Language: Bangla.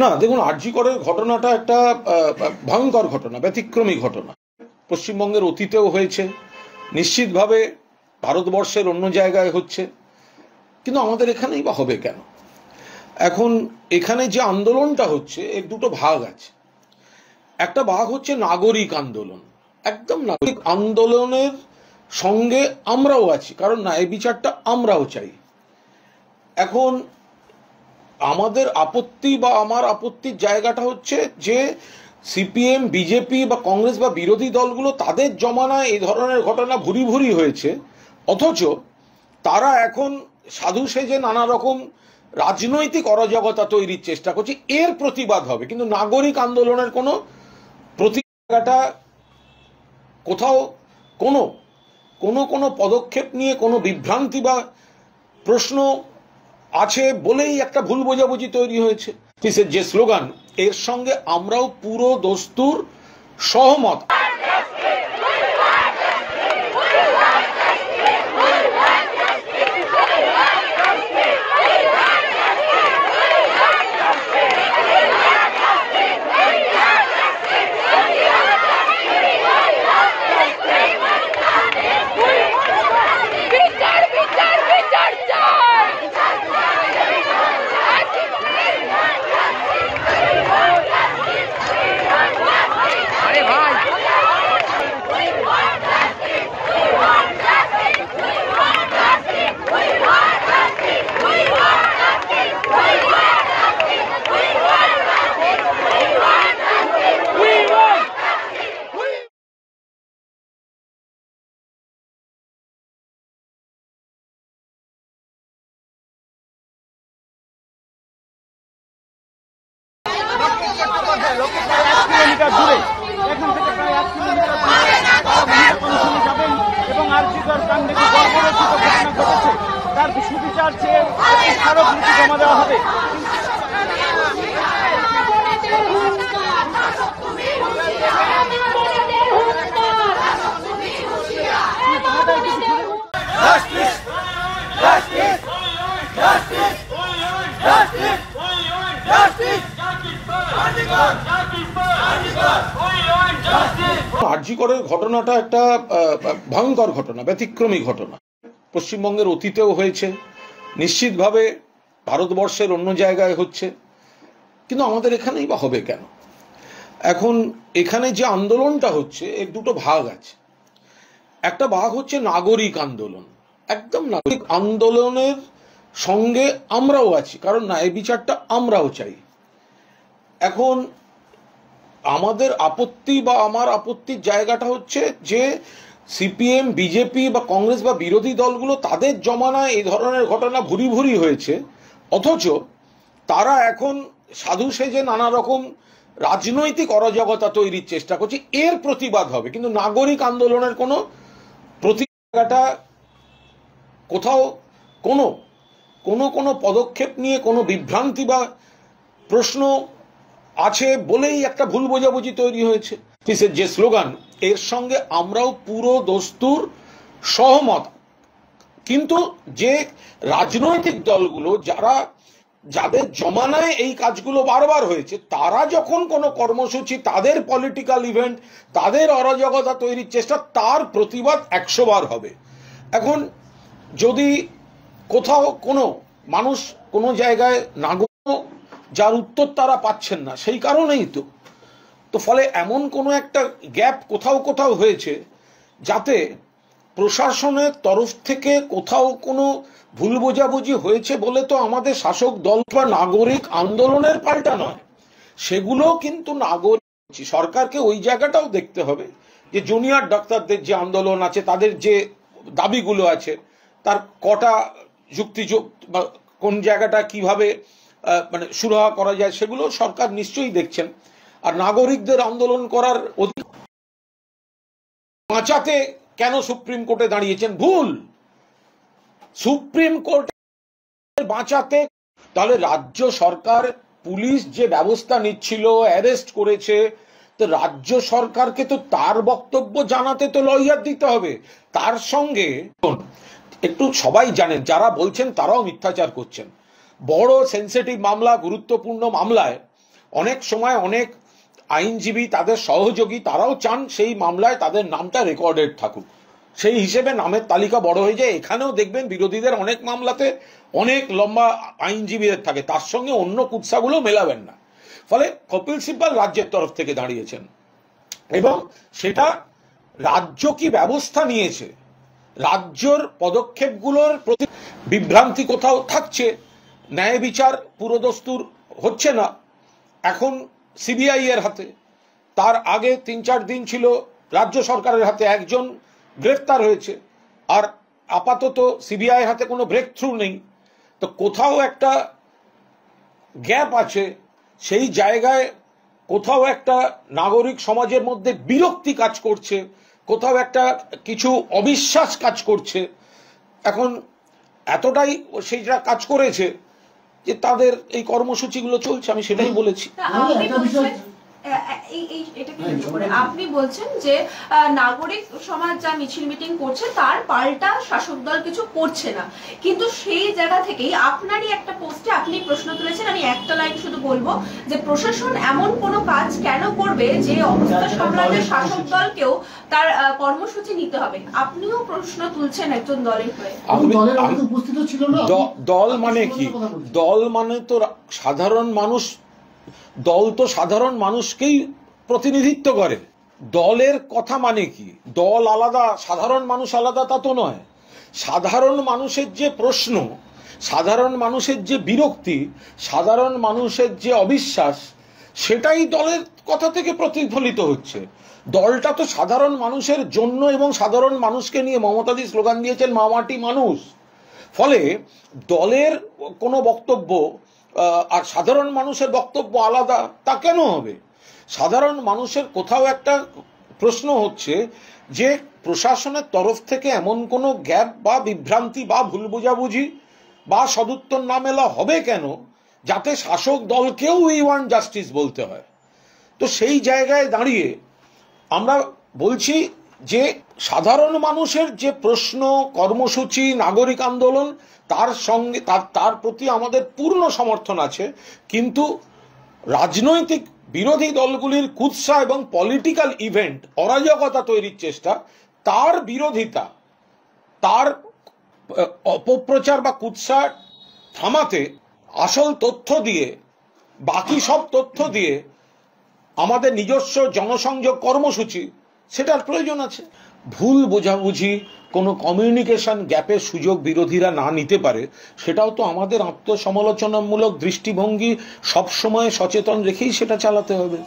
না দেখুন, আরজি করের ঘটনাটা একটা ভয়ঙ্কর ঘটনা, ব্যতিক্রমী ঘটনা। পশ্চিমবঙ্গের অতীতেও হয়েছে, নিশ্চিতভাবে ভারতবর্ষের অন্য জায়গায় হচ্ছে, কিন্তু আমাদের এখানেই বা হবে কেন? এখন এখানে যে আন্দোলনটা হচ্ছে এর দুটো ভাগ আছে। একটা ভাগ হচ্ছে নাগরিক আন্দোলন, একদম নাগরিক আন্দোলনের সঙ্গে আমরাও আছি, কারণ ন্যায় বিচারটা আমরাও চাই। এখন আমাদের আপত্তি বা আমার আপত্তির জায়গাটা হচ্ছে যে সিপিএম, বিজেপি বা কংগ্রেস বা বিরোধী দলগুলো তাদের জমানায় এই ধরনের ঘটনা ভুরি ভুরি হয়েছে, অথচ তারা এখন সাধু সেজে নানা রকম রাজনৈতিক অরাজকতা তৈরির চেষ্টা করছে। এর প্রতিবাদ হবে, কিন্তু নাগরিক আন্দোলনের কোনো প্রতিবাদটা কোথাও কোনো কোনো কোনো পদক্ষেপ নিয়ে কোনো বিভ্রান্তি বা প্রশ্ন আছে বলেই একটা ভুল বোঝাবুঝি তৈরি হয়েছে। যে স্লোগান, এর সঙ্গে আমরাও পুরো দস্তুর সহমত। কিলোমিটার দূরে, এখান থেকে প্রায় 1 কিলোমিটার দূরে যাবেন এবং আরজি কর কাণ্ডে যে বর্বরোচিত ঘটনা ঘটেছে তার সুবিচার চেয়ে স্মারকলিপি জমা দেওয়া হবে। আরজি করের ঘটনাটা একটা ভয়ঙ্কর ঘটনা, ব্যতিক্রমী ঘটনা। পশ্চিমবঙ্গের অতীতেও হয়েছে, নিশ্চিতভাবে ভারতবর্ষের অন্য জায়গায় হচ্ছে, কিন্তু আমাদের এখানেই বা হবে কেন? এখন এখানে যে আন্দোলনটা হচ্ছে এর দুটো ভাগ আছে। একটা ভাগ হচ্ছে নাগরিক আন্দোলন, একদম নাগরিক আন্দোলনের সঙ্গে আমরাও আছি, কারণ ন্যায় বিচারটা আমরাও চাই। এখন আমাদের আপত্তি বা আমার আপত্তির জায়গাটা হচ্ছে যে সিপিএম, বিজেপি বা কংগ্রেস বা বিরোধী দলগুলো তাদের জমানায় এই ধরনের ঘটনা ভুরি ভুরি হয়েছে, অথচ তারা এখন সাধু সেজে নানা রকম রাজনৈতিক অরাজকতা তৈরির চেষ্টা করছে। এর প্রতিবাদ হবে, কিন্তু নাগরিক আন্দোলনের কোনো প্রতিবাদটা কোথাও কোনো কোনো কোনো পদক্ষেপ নিয়ে কোনো বিভ্রান্তি বা প্রশ্ন আছে বলেই একটা ভুল বোঝাবুঝি তৈরি হয়েছে। যে স্লোগান, এর সঙ্গে আমরাও পুরো দস্তুর সহমত, কিন্তু যে রাজনৈতিক দলগুলো যাদের জমানায় এই কাজগুলো বারবার হয়েছে, তারা যখন কোনো কর্মসূচি, তাদের পলিটিক্যাল ইভেন্ট, তাদের অরাজকতা তৈরির চেষ্টা, তার প্রতিবাদ 100 বার হবে। এখন যদি কোথাও কোনো মানুষ কোনো জায়গায় নাগরিক যার উত্তর তারা পাচ্ছেন না, সেই কারণেই তো ফলে এমন কোনো একটা গ্যাপ কোথাও কোথাও হয়েছে যাতে প্রশাসনের তরফ থেকে কোথাও কোনো ভুল বোঝাবুঝি হয়েছে বলে তো আমাদের শাসক দল বা নাগরিক আন্দোলনের পাল্টা নয়, সেগুলো কিন্তু নাগরিক সরকারকে ওই জায়গাটাও দেখতে হবে যে জুনিয়র ডাক্তারদের যে আন্দোলন আছে, তাদের যে দাবিগুলো আছে, তার কটা যুক্তিযুক্ত বা কোন জায়গাটা কিভাবে মানে সুরাহা করা যায়, সেগুলো সরকার নিশ্চয়ই দেখছেন। আর নাগরিকদের আন্দোলন করার অধিকার বাঁচাতে কেন সুপ্রিম কোর্টে দাঁড়িয়েছেন? ভুল। সুপ্রিম কোর্টে বাঁচাতে তাহলে রাজ্য সরকার, পুলিশ যে ব্যবস্থা নিচ্ছিল, অ্যারেস্ট করেছে, তো রাজ্য সরকারকে তো তার বক্তব্য জানাতে তো লয়ার দিতে হবে। তার সঙ্গে একটু সবাই জানেন, যারা বলছেন তারাও মিথ্যাচার করছেন। বড় সেন্সিটিভ মামলা, গুরুত্বপূর্ণ মামলায় অনেক সময় অনেক আইনজীবী, তাদের সহযোগী, তারাও চান সেই মামলায় তাদের নামটা রেকর্ডেড থাকুক, সেই হিসেবে নামের তালিকা বড় হয়ে যায়। এখানেও দেখবেন বিরোধীদের অনেক মামলাতে অনেক লম্বা আইনজীবীদের থাকে, তার সঙ্গে অন্য কুৎসাগুলো মেলাবেন না। ফলে কপিল সিব্বল রাজ্যের তরফ থেকে দাঁড়িয়েছেন এবং সেটা রাজ্য কি ব্যবস্থা নিয়েছে, রাজ্যর পদক্ষেপগুলোর প্রতি বিভ্রান্তি কোথাও থাকছে, ন্যায় বিচার পুরোদস্তুর হচ্ছে না। এখন সিবিআই এর হাতে, তার আগে ৩-৪ দিন ছিল রাজ্য সরকারের হাতে, একজন গ্রেফতার হয়েছে, আর আপাতত সিবিআই হাতে কোনো ব্রেক থ্রু নেই। তো কোথাও একটা গ্যাপ আছে, সেই জায়গায় কোথাও একটা নাগরিক সমাজের মধ্যে বিরক্তি কাজ করছে, কোথাও একটা কিছু অবিশ্বাস কাজ করছে। এখন এতটাই সেইটা কাজ করেছে যে তাদের এই কর্মসূচিগুলো চলছে, আমি সেটাই বলেছি। আপনি বলছেন যে নাগরিক সমাজ যা মিছিল মিটিং করছে তার পাল্টা শাসক দল কিছু করছে না, কিন্তু সেই জায়গা থেকেই আপনারই একটা পোস্টে আপনি প্রশ্ন তুলেছেন, আমি একটা লাইন শুধু বলবো, যে প্রশাসন এমন কোনো কাজ কেন করবে যে অবস্থা সামলাতে শাসক দলকেও তার কর্মসূচি নিতে হবে। আপনিও প্রশ্ন তুলছেন একজন দলের হয়ে। দল মানে কি? দল মানে তো সাধারণ মানুষ, দল তো সাধারণ মানুষকেই প্রতিনিধিত্ব করে। দলের কথা মানে কি? দল আলাদা, সাধারণ মানুষ আলাদা, তা তো নয়। সাধারণ মানুষের যে প্রশ্ন, সাধারণ মানুষের যে বিরক্তি, সাধারণ মানুষের যে অবিশ্বাস, সেটাই দলের কথা থেকে প্রতিফলিত হচ্ছে। দলটা তো সাধারণ মানুষের জন্য এবং সাধারণ মানুষকে নিয়ে, মমতাদি স্লোগান দিয়েছেন মা মাটি মানুষ। ফলে দলের কোনো বক্তব্য আর সাধারণ মানুষের বক্তব্য আলাদা, তা কেন হবে? সাধারণ মানুষের কোথাও একটা প্রশ্ন হচ্ছে যে প্রশাসনের তরফ থেকে এমন কোনো গ্যাপ বা বিভ্রান্তি বা ভুল বোঝাবুঝি বা সদুত্তর না মেলা হবে কেন, যাতে শাসক দলকেও উই ওয়ান্ট জাস্টিস বলতে হয়। তো সেই জায়গায় দাঁড়িয়ে আমরা বলছি যে সাধারণ মানুষের যে প্রশ্ন, কর্মসূচি, নাগরিক আন্দোলন, তার সঙ্গে তার প্রতি আমাদের পূর্ণ সমর্থন আছে, কিন্তু রাজনৈতিক বিরোধী দলগুলির কুৎসা এবং পলিটিক্যাল ইভেন্ট, অরাজকতা তৈরির চেষ্টা, তার বিরোধিতা, তার অপপ্রচার বা কুৎসা থামাতে আসল তথ্য দিয়ে, বাকি সব তথ্য দিয়ে আমাদের নিজস্ব জনসংযোগ কর্মসূচি, সেটার প্রয়োজন আছে। ভুল বোঝাবুঝি, কোনো কমিউনিকেশন গ্যাপের সুযোগ বিরোধীরা না নিতে পারে, সেটাও তো আমাদের আত্মসমালোচনামূলক দৃষ্টিভঙ্গি সবসময় সচেতন রেখেই সেটা চালাতে হবে।